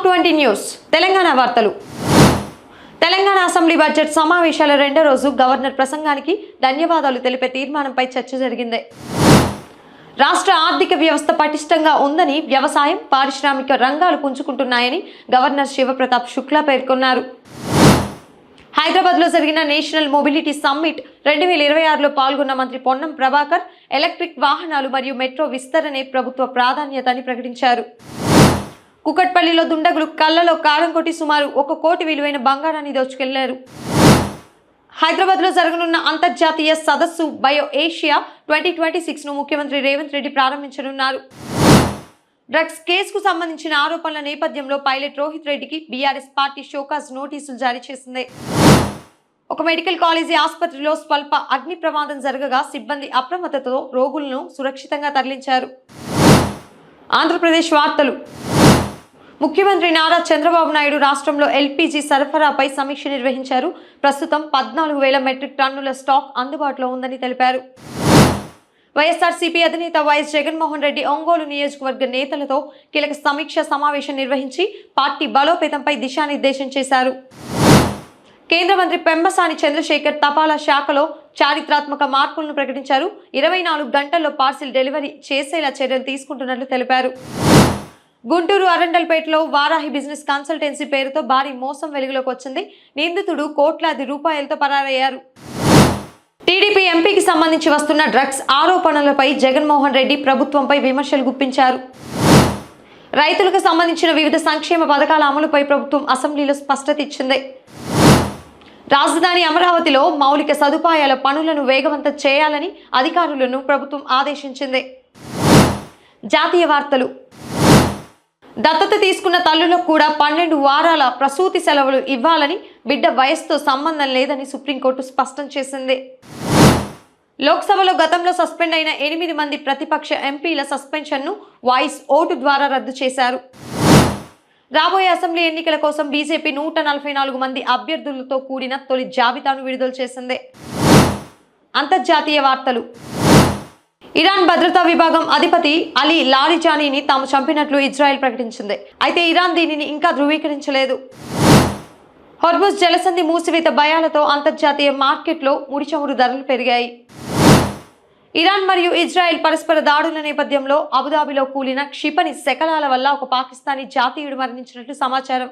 20 news Telangana వార్తలు. Telangana assembly budget సమావేశాల రెండో రోజు గవర్నర్ ప్రసంగానికి ధన్యవాదాలు తెలిపే తీర్మానంపై చర్చ జరిగింది. రాష్ట్ర ఆర్థిక వ్యవస్థ పటిష్టంగా ఉందని, వ్యవసాయం, పారిశ్రామిక రంగాలు పుంజుకుంటున్నాయని గవర్నర్ శివప్రతాప్ శుక్లా పేర్కొన్నారు. హైదరాబాద్లో జరిగిన నేషనల్ మొబిలిటీ సమ్మిట్ 2026లో పాల్గొన్న మంత్రి పొన్నం ప్రభాకర్ ఎలక్ట్రిక్ వాహనాలు మరియు మెట్రో విస్తరణే ప్రభుత్వ ప్రాధాన్యత అని ప్రకటించారు. కుకట్పల్లిలో దుండగులు కళ్లలో కారం కొట్టి సుమారు 1 కోటి విలువైన బంగారాన్ని దోచుకెళ్లారు. హైదరాబాద్లో జరగనున్న అంతర్జాతీయ సదస్సు బయో ఏషియా 2026ను ముఖ్యమంత్రి రేవంత్ రెడ్డి ప్రారంభించనున్నారు. డ్రగ్స్ కేసుకు సంబంధించిన ఆరోపణల నేపథ్యంలో పైలట్ రోహిత్ రెడ్డికి బీఆర్ఎస్ పార్టీ షోకాజ్ నోటీసులు జారీ చేసింది. ఒక మెడికల్ కాలేజీ ఆసుపత్రిలో స్వల్ప అగ్ని ప్రమాదం జరగగా సిబ్బంది అప్రమత్తతో రోగులను సురక్షితంగా తరలించారు. ఆంధ్రప్రదేశ్ వార్తలు. ముఖ్యమంత్రి నారా చంద్రబాబు నాయుడు రాష్ట్రంలో ఎల్పీజీ సరఫరాపై సమీక్ష నిర్వహించారు. ప్రస్తుతం 14,000 మెట్రిక్ టన్నుల స్టాక్ అందుబాటులో ఉందని తెలిపారు. వైఎస్ఆర్సీపీ అధినేత వైఎస్ జగన్మోహన్ రెడ్డి ఒంగోలు నియోజకవర్గ నేతలతో కీలక సమీక్ష సమావేశం నిర్వహించి పార్టీ బలోపేతంపై దిశానిర్దేశం చేశారు. కేంద్ర మంత్రి పెంబసాని చంద్రశేఖర్ తపాలా శాఖలో చారిత్రాత్మక మార్పులను ప్రకటించారు. 24 గంటల్లో పార్సిల్ డెలివరీ చేసేలా చర్యలు తీసుకుంటున్నట్లు తెలిపారు. గుంటూరు అరండల్పేటలో వారాహి బిజినెస్ కన్సల్టెన్సీ పేరుతో భారీ మోసం వెలుగులోకి వచ్చింది. నిందితుడు కోట్లాది రూపాయలతో పరారయ్యారు. టీడీపీ ఎంపీకి సంబంధించి వస్తున్న డ్రగ్స్ ఆరోపణలపై జగన్మోహన్ రెడ్డి ప్రభుత్వంపై విమర్శలు గుప్పించారు. రైతులకు సంబంధించిన వివిధ సంక్షేమ పథకాల అమలుపై ప్రభుత్వం అసెంబ్లీలో స్పష్టత ఇచ్చింది. రాజధాని అమరావతిలో మౌలిక సదుపాయాల పనులను వేగవంతం చేయాలని అధికారులను ప్రభుత్వం ఆదేశించింది. జాతీయ వార్తలు. దత్తత తీసుకున్న తల్లులకు కూడా 12 వారాల ప్రసూతి సెలవులు ఇవ్వాలని, బిడ్డ వయసుతో సంబంధం లేదని సుప్రీంకోర్టు స్పష్టం చేసింది. లోక్సభలో గతంలో సస్పెండ్ అయిన 8 మంది ప్రతిపక్ష ఎంపీల సస్పెన్షన్ను వాయిస్ ఓటు ద్వారా రద్దు చేశారు. రాబోయే అసెంబ్లీ ఎన్నికల కోసం బీజేపీ 144 మంది అభ్యర్థులతో కూడిన తొలి జాబితాను విడుదల చేసింది. అంతర్జాతీయ వార్తలు. ఇరాన్ భద్రతా విభాగం అధిపతి అలీ లారిజానీని తాము చంపినట్లు ఇజ్రాయెల్ ప్రకటించింది. అయితే ఇరాన్ దీనిని ఇంకా ధృవీకరించలేదు. హోర్ముజ్ జలసంధి మూసివేత భయాలతో అంతర్జాతీయ మార్కెట్లో ముడి చమురు ధరలు పెరిగాయి. ఇరాన్ మరియు ఇజ్రాయెల్ పరస్పర దాడుల నేపథ్యంలో అబుదాబిలో కూలిన క్షిపణి శకలాల వల్ల ఒక పాకిస్తానీ జాతీయుడు మరణించినట్లు సమాచారం.